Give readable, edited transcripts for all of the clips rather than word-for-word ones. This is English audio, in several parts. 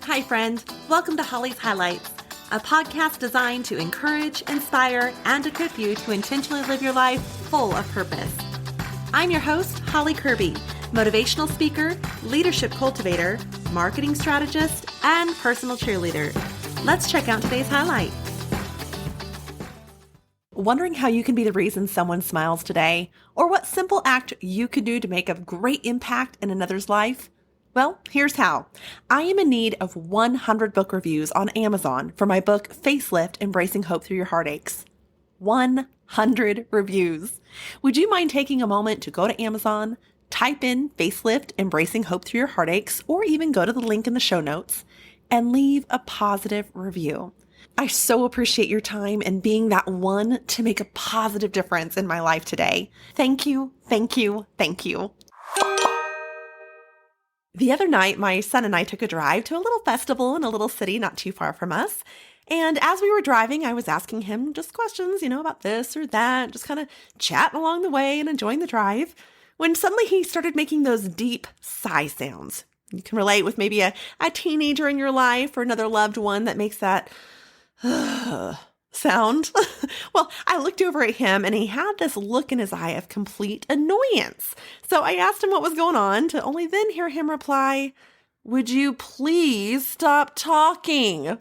Hi, friend. Welcome to Holly's Highlights, a podcast designed to encourage, inspire, and equip you to intentionally live your life full of purpose. I'm your host, Holly Kirby, motivational speaker, leadership cultivator, marketing strategist, and personal cheerleader. Let's check out today's highlight. Wondering how you can be the reason someone smiles today, or what simple act you could do to make a great impact in another's life? Well, here's how. I am in need of 100 book reviews on Amazon for my book, Facelift, Embracing Hope Through Your Heartaches. 100 reviews. Would you mind taking a moment to go to Amazon, type in Facelift, Embracing Hope Through Your Heartaches, or even go to the link in the show notes and leave a positive review? I so appreciate your time and being that one to make a positive difference in my life today. Thank you, thank you, thank you. The other night, my son and I took a drive to a little festival in a little city not too far from us. And as we were driving, I was asking him just questions, about this or that, just kind of chatting along the way and enjoying the drive, when suddenly he started making those deep sigh sounds. You can relate with maybe a teenager in your life or another loved one that makes that sound. Well, I looked over at him and he had this look in his eye of complete annoyance. So I asked him what was going on, to only then hear him reply, "Would you please stop talking?"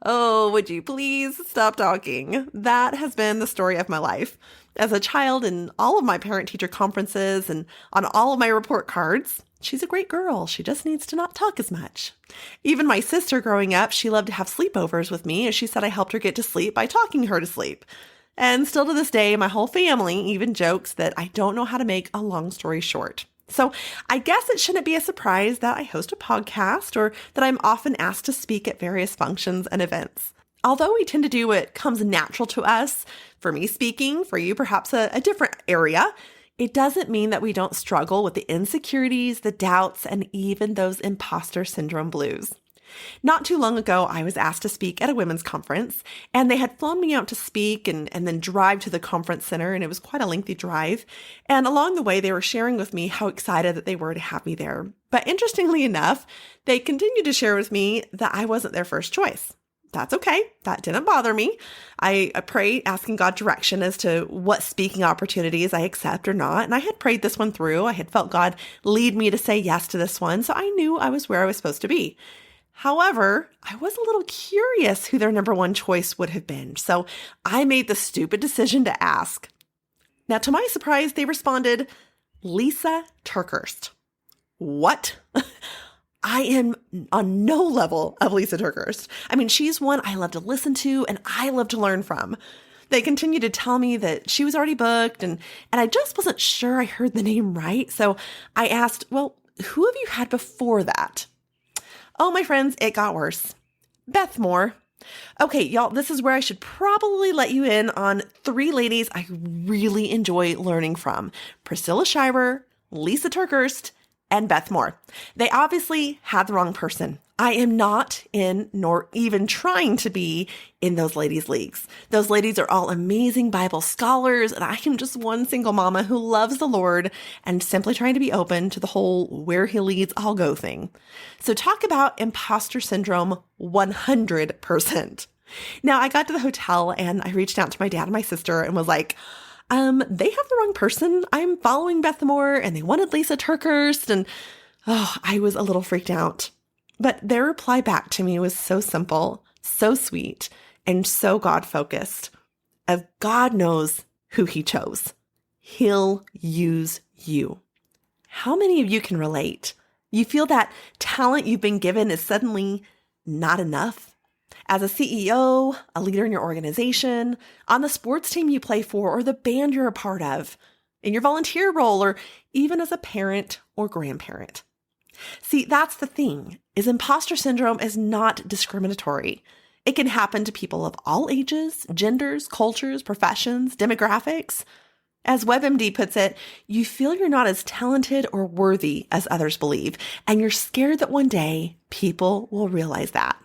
Oh, would you please stop talking? That has been the story of my life. As a child, in all of my parent-teacher conferences and on all of my report cards, she's a great girl. She just needs to not talk as much. Even my sister growing up, she loved to have sleepovers with me, as she said I helped her get to sleep by talking her to sleep. And still to this day, my whole family even jokes that I don't know how to make a long story short. So I guess it shouldn't be a surprise that I host a podcast or that I'm often asked to speak at various functions and events. Although we tend to do what comes natural to us, for me speaking, for you perhaps a different area, it doesn't mean that we don't struggle with the insecurities, the doubts, and even those imposter syndrome blues. Not too long ago, I was asked to speak at a women's conference, and they had flown me out to speak and then drive to the conference center, and it was quite a lengthy drive. And along the way, they were sharing with me how excited that they were to have me there. But interestingly enough, they continued to share with me that I wasn't their first choice. That's okay. That didn't bother me. I prayed asking God direction as to what speaking opportunities I accept or not. And I had prayed this one through. I had felt God lead me to say yes to this one. So I knew I was where I was supposed to be. However, I was a little curious who their number one choice would have been. So I made the stupid decision to ask. Now, to my surprise, they responded, "Lysa TerKeurst." What? I am on no level of Lysa TerKeurst. I mean, she's one I love to listen to and I love to learn from. They continued to tell me that she was already booked and I just wasn't sure I heard the name right. So I asked, well, who have you had before that? Oh, my friends, it got worse. Beth Moore. Okay, y'all, this is where I should probably let you in on 3 ladies I really enjoy learning from: Priscilla Shirer, Lysa TerKeurst, and Beth Moore. They obviously had the wrong person. I am not in, nor even trying to be in those ladies' leagues. Those ladies are all amazing Bible scholars, and I am just one single mama who loves the Lord and simply trying to be open to the whole where he leads, I'll go thing. So talk about imposter syndrome 100%. Now, I got to the hotel and I reached out to my dad and my sister and was like, they have the wrong person. I'm following Beth Moore and they wanted Lysa TerKeurst, and I was a little freaked out. But their reply back to me was so simple, so sweet, and so God-focused. Of God knows who he chose. He'll use you. How many of you can relate? You feel that talent you've been given is suddenly not enough? As a CEO, a leader in your organization, on the sports team you play for, or the band you're a part of, in your volunteer role, or even as a parent or grandparent. See, that's the thing, is imposter syndrome is not discriminatory. It can happen to people of all ages, genders, cultures, professions, demographics. As WebMD puts it, you feel you're not as talented or worthy as others believe, and you're scared that one day people will realize that.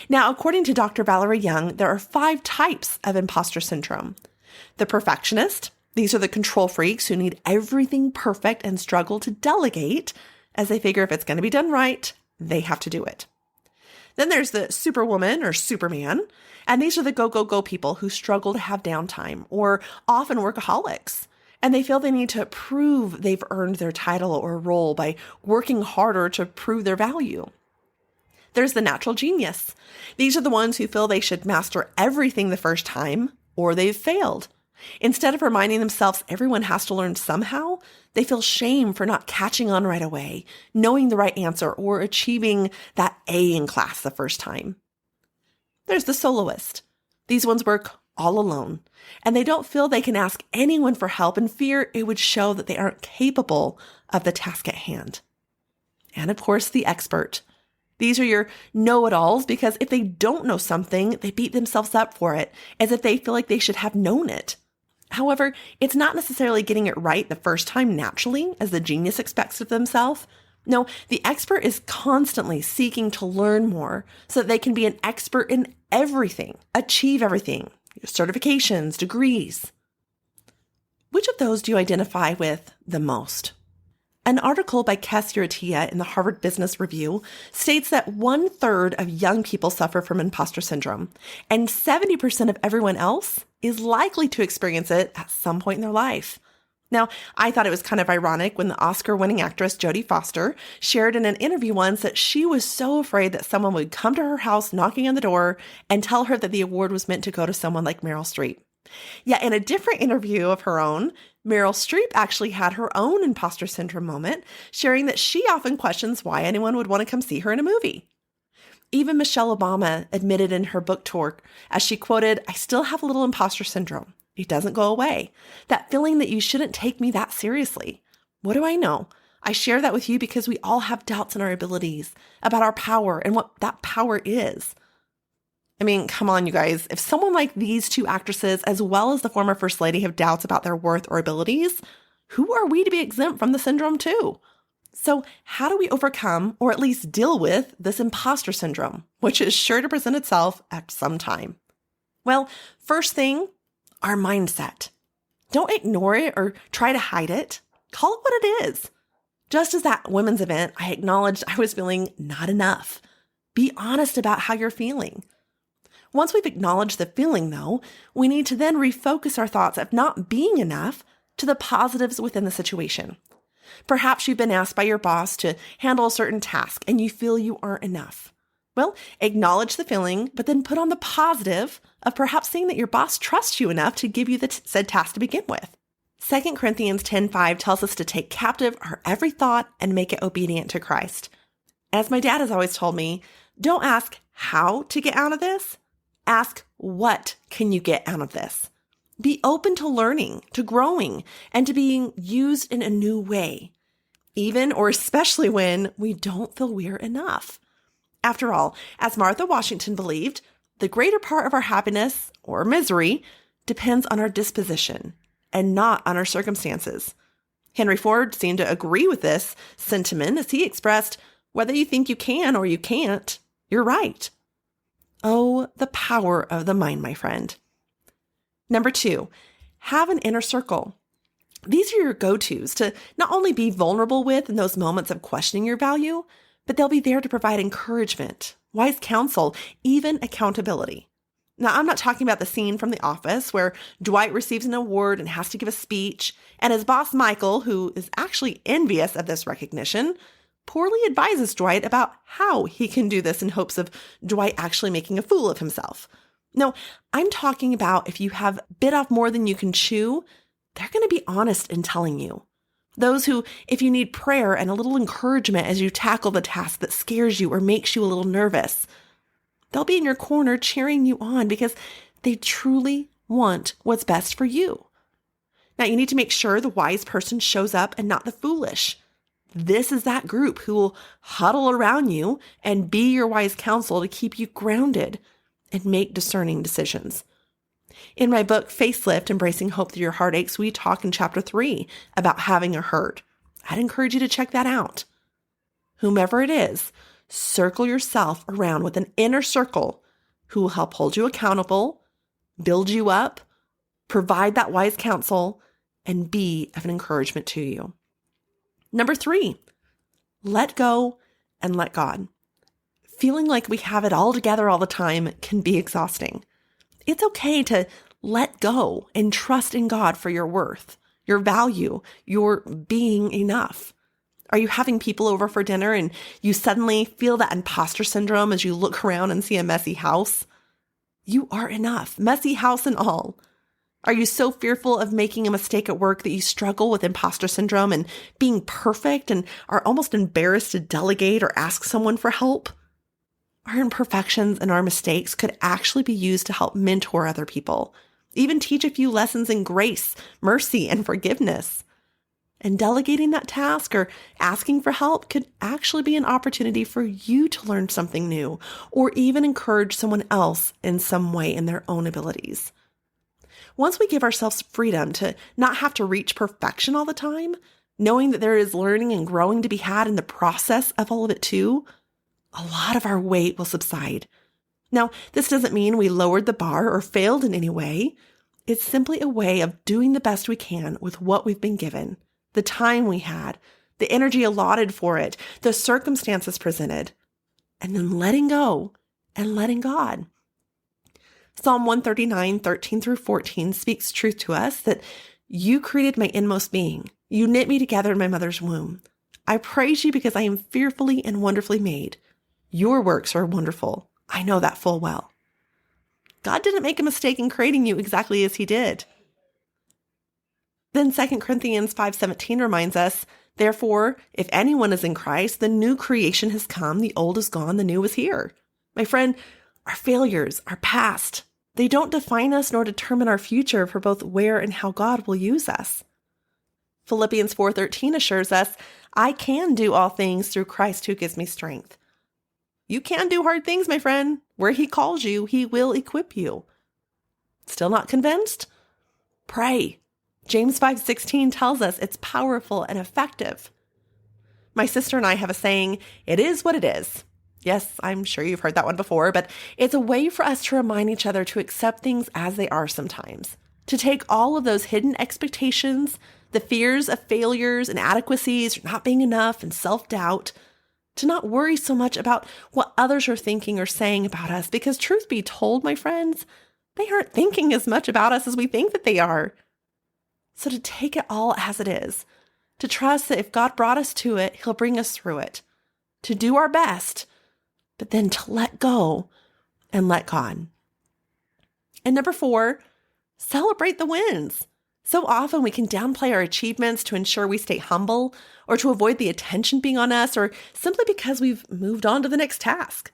Now, according to Dr. Valerie Young, there are 5 types of imposter syndrome. The perfectionist, these are the control freaks who need everything perfect and struggle to delegate, as they figure if it's going to be done right, They have to do it. Then there's the superwoman or superman, and these are the go, go, go people who struggle to have downtime or often workaholics, and they feel they need to prove they've earned their title or role by working harder to prove their value. There's the natural genius. These are the ones who feel they should master everything the first time or they've failed. Instead of reminding themselves everyone has to learn somehow, they feel shame for not catching on right away, knowing the right answer, or achieving that A in class the first time. There's the soloist. These ones work all alone, and they don't feel they can ask anyone for help and fear it would show that they aren't capable of the task at hand. And of course, the expert. These are your know-it-alls because if they don't know something, they beat themselves up for it as if they feel like they should have known it. However, it's not necessarily getting it right the first time naturally, as the genius expects of themselves. No, the expert is constantly seeking to learn more so that they can be an expert in everything, achieve everything, certifications, degrees. Which of those do you identify with the most? An article by Kes Uratia in the Harvard Business Review states that 1/3 of young people suffer from imposter syndrome, and 70% of everyone else is likely to experience it at some point in their life. Now, I thought it was kind of ironic when the Oscar-winning actress Jodie Foster shared in an interview once that she was so afraid that someone would come to her house knocking on the door and tell her that the award was meant to go to someone like Meryl Streep. Yet in a different interview of her own, Meryl Streep actually had her own imposter syndrome moment, sharing that she often questions why anyone would want to come see her in a movie. Even Michelle Obama admitted in her book tour, as she quoted, "I still have a little imposter syndrome. It doesn't go away. That feeling that you shouldn't take me that seriously. What do I know? I share that with you because we all have doubts in our abilities, about our power and what that power is." I mean, come on, you guys. If someone like these two actresses, as well as the former First Lady, have doubts about their worth or abilities, who are we to be exempt from the syndrome too? So how do we overcome, or at least deal with, this imposter syndrome, which is sure to present itself at some time? Well, first thing, our mindset. Don't ignore it or try to hide it. Call it what it is. Just as that women's event, I acknowledged I was feeling not enough. Be honest about how you're feeling. Once we've acknowledged the feeling, though, we need to then refocus our thoughts of not being enough to the positives within the situation. Perhaps you've been asked by your boss to handle a certain task and you feel you aren't enough. Well, acknowledge the feeling, but then put on the positive of perhaps seeing that your boss trusts you enough to give you the said task to begin with. 2 Corinthians 10:5 tells us to take captive our every thought and make it obedient to Christ. As my dad has always told me, don't ask how to get out of this. Ask, what can you get out of this? Be open to learning, to growing, and to being used in a new way, even or especially when we don't feel we're enough. After all, as Martha Washington believed, the greater part of our happiness or misery depends on our disposition and not on our circumstances. Henry Ford seemed to agree with this sentiment as he expressed, "Whether you think you can or you can't, you're right." Oh, the power of the mind, my friend. Number 2, have an inner circle. These are your go-tos to not only be vulnerable with in those moments of questioning your value, but they'll be there to provide encouragement, wise counsel, even accountability. Now, I'm not talking about the scene from The Office where Dwight receives an award and has to give a speech, and his boss, Michael, who is actually envious of this recognition, poorly advises Dwight about how he can do this in hopes of Dwight actually making a fool of himself. No, I'm talking about if you have bit off more than you can chew, they're going to be honest in telling you. Those who, if you need prayer and a little encouragement as you tackle the task that scares you or makes you a little nervous, they'll be in your corner cheering you on because they truly want what's best for you. Now, you need to make sure the wise person shows up and not the foolish. This is that group who will huddle around you and be your wise counsel to keep you grounded and make discerning decisions. In my book, Facelift, Embracing Hope Through Your Heartaches, we talk in chapter 3 about having a hurt. I'd encourage you to check that out. Whomever it is, circle yourself around with an inner circle who will help hold you accountable, build you up, provide that wise counsel, and be of an encouragement to you. Number 3, let go and let God. Feeling like we have it all together all the time can be exhausting. It's okay to let go and trust in God for your worth, your value, your being enough. Are you having people over for dinner and you suddenly feel that imposter syndrome as you look around and see a messy house? You are enough, messy house and all. Are you so fearful of making a mistake at work that you struggle with imposter syndrome and being perfect and are almost embarrassed to delegate or ask someone for help? Our imperfections and our mistakes could actually be used to help mentor other people, even teach a few lessons in grace, mercy, and forgiveness. And delegating that task or asking for help could actually be an opportunity for you to learn something new or even encourage someone else in some way in their own abilities. Once we give ourselves freedom to not have to reach perfection all the time, knowing that there is learning and growing to be had in the process of all of it too, a lot of our weight will subside. Now, this doesn't mean we lowered the bar or failed in any way. It's simply a way of doing the best we can with what we've been given, the time we had, the energy allotted for it, the circumstances presented, and then letting go and letting God. Psalm 139, 13 through 14 speaks truth to us that you created my inmost being. You knit me together in my mother's womb. I praise you because I am fearfully and wonderfully made. Your works are wonderful. I know that full well. God didn't make a mistake in creating you exactly as he did. Then 2 Corinthians 5:17 reminds us, therefore, if anyone is in Christ, the new creation has come, the old is gone, the new is here. My friend, our failures, our past, they don't define us nor determine our future for both where and how God will use us. Philippians 4:13 assures us, I can do all things through Christ who gives me strength. You can do hard things, my friend. Where he calls you, he will equip you. Still not convinced? Pray. James 5:16 tells us it's powerful and effective. My sister and I have a saying, it is what it is. Yes, I'm sure you've heard that one before, but it's a way for us to remind each other to accept things as they are sometimes. To take all of those hidden expectations, the fears of failures, inadequacies, not being enough, and self-doubt, to not worry so much about what others are thinking or saying about us, because truth be told, my friends, they aren't thinking as much about us as we think that they are. So to take it all as it is, to trust that if God brought us to it, he'll bring us through it, to do our best, but then to let go and let God. And number 4, celebrate the wins. So often we can downplay our achievements to ensure we stay humble or to avoid the attention being on us or simply because we've moved on to the next task.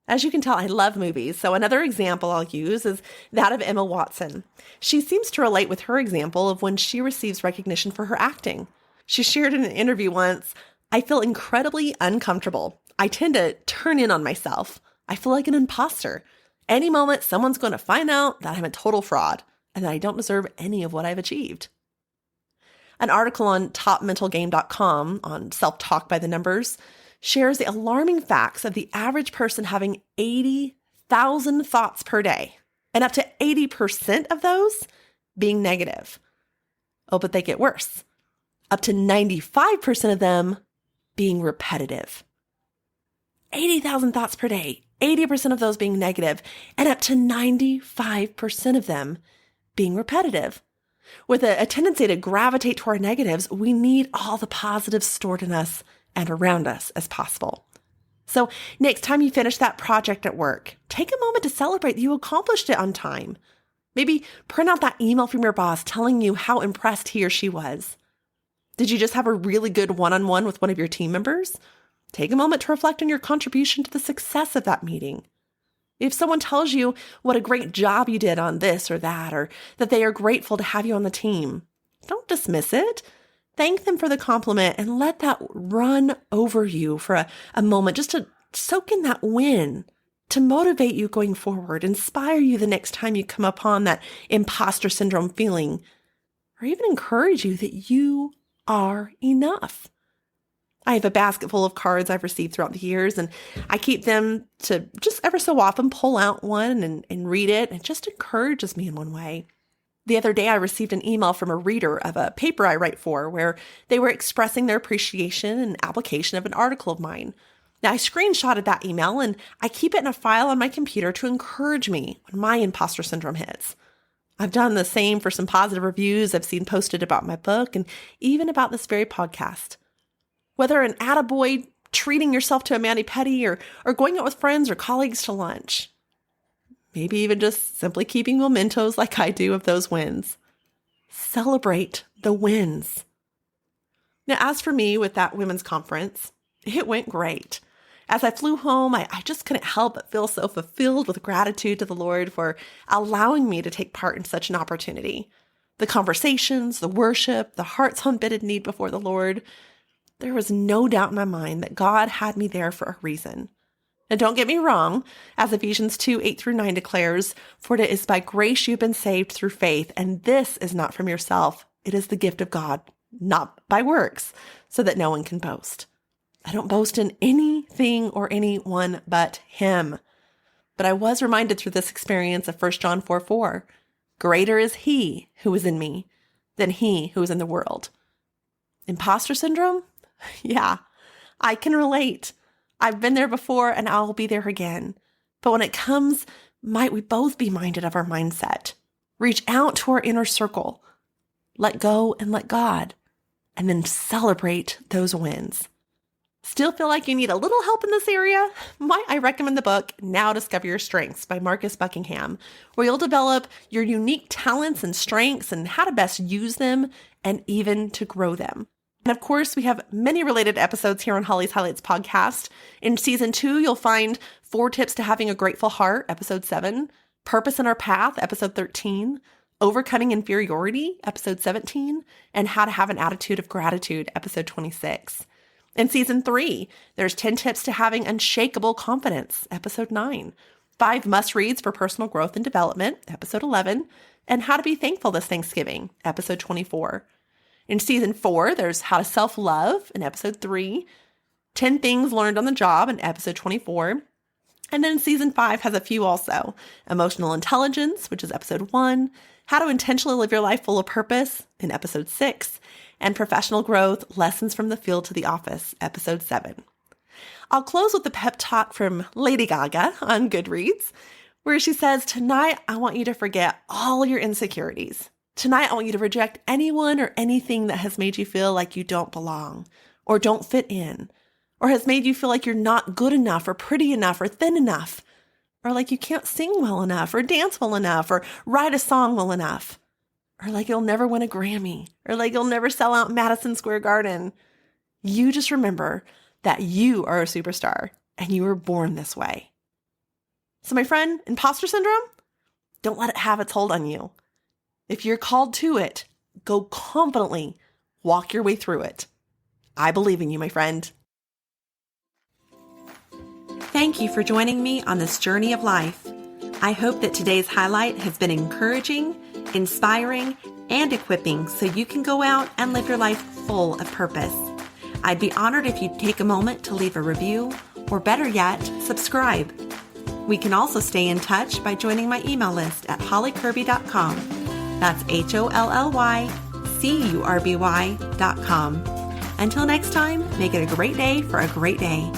As you can tell, I love movies. So another example I'll use is that of Emma Watson. She seems to relate with her example of when she receives recognition for her acting. She shared in an interview once, I feel incredibly uncomfortable. I tend to turn in on myself. I feel like an imposter. Any moment, someone's going to find out that I'm a total fraud and that I don't deserve any of what I've achieved. An article on topmentalgame.com on self-talk by the numbers shares the alarming facts of the average person having 80,000 thoughts per day, and up to 80% of those being negative. Oh, but they get worse. Up to 95% of them being repetitive. 80,000 thoughts per day, 80% of those being negative, and up to 95% of them being repetitive. With a tendency to gravitate to our negatives, we need all the positives stored in us and around us as possible. So next time you finish that project at work, take a moment to celebrate that you accomplished it on time. Maybe print out that email from your boss telling you how impressed he or she was. Did you just have a really good one-on-one with one of your team members? Take a moment to reflect on your contribution to the success of that meeting. If someone tells you what a great job you did on this or that, or that they are grateful to have you on the team, don't dismiss it. Thank them for the compliment and let that run over you for a moment just to soak in that win, to motivate you going forward, inspire you the next time you come upon that imposter syndrome feeling, or even encourage you that you are enough. I have a basket full of cards I've received throughout the years, and I keep them to just ever so often pull out one and read it. It just encourages me in one way. The other day, I received an email from a reader of a paper I write for where they were expressing their appreciation and application of an article of mine. Now, I screenshotted that email and I keep it in a file on my computer to encourage me when my imposter syndrome hits. I've done the same for some positive reviews I've seen posted about my book and even about this very podcast. Whether an attaboy, treating yourself to a mani-pedi, or going out with friends or colleagues to lunch. Maybe even just simply keeping mementos like I do of those wins. Celebrate the wins. Now, as for me with that women's conference, it went great. As I flew home, I just couldn't help but feel so fulfilled with gratitude to the Lord for allowing me to take part in such an opportunity. The conversations, the worship, the heart's unbidden need before the Lord. There was no doubt in my mind that God had me there for a reason. And don't get me wrong, as Ephesians 2:8-9 declares, "For it is by grace you've been saved through faith, and this is not from yourself. It is the gift of God, not by works, so that no one can boast." I don't boast in anything or anyone but Him. But I was reminded through this experience of 1 John 4:4, "Greater is He who is in me than he who is in the world." Imposter syndrome? Yeah, I can relate. I've been there before and I'll be there again. But when it comes, might we both be minded of our mindset? Reach out to our inner circle. Let go and let God. And then celebrate those wins. Still feel like you need a little help in this area? Might I recommend the book, Now Discover Your Strengths by Marcus Buckingham, where you'll develop your unique talents and strengths and how to best use them and even to grow them. And of course, we have many related episodes here on Holly's Highlights podcast. In season 2, you'll find 4 tips to having a grateful heart, episode 7, Purpose in Our Path, episode 13, Overcoming Inferiority, episode 17, and How to Have an Attitude of Gratitude, episode 26. In season 3, there's 10 tips to having unshakable confidence, episode 9, 5 must-reads for personal growth and development, episode 11, and How to Be Thankful This Thanksgiving, episode 24. In season 4, there's How to Self-Love in episode 3, 10 Things Learned on the Job in episode 24, and then season 5 has a few also. Emotional Intelligence, which is episode 1, How to Intentionally Live Your Life Full of Purpose in episode 6, and Professional Growth, Lessons from the Field to the Office, episode 7. I'll close with the pep talk from Lady Gaga on Goodreads, where she says, "Tonight, I want you to forget all your insecurities. Tonight, I want you to reject anyone or anything that has made you feel like you don't belong or don't fit in, or has made you feel like you're not good enough or pretty enough or thin enough, or like you can't sing well enough or dance well enough or write a song well enough, or like you'll never win a Grammy, or like you'll never sell out Madison Square Garden. You just remember that you are a superstar and you were born this way." So my friend, imposter syndrome, don't let it have its hold on you. If you're called to it, go confidently, walk your way through it. I believe in you, my friend. Thank you for joining me on this journey of life. I hope that today's highlight has been encouraging, inspiring, and equipping so you can go out and live your life full of purpose. I'd be honored if you'd take a moment to leave a review, or better yet, subscribe. We can also stay in touch by joining my email list at hollykirby.com. That's HOLLYCURBY.com. Until next time, make it a great day for a great day.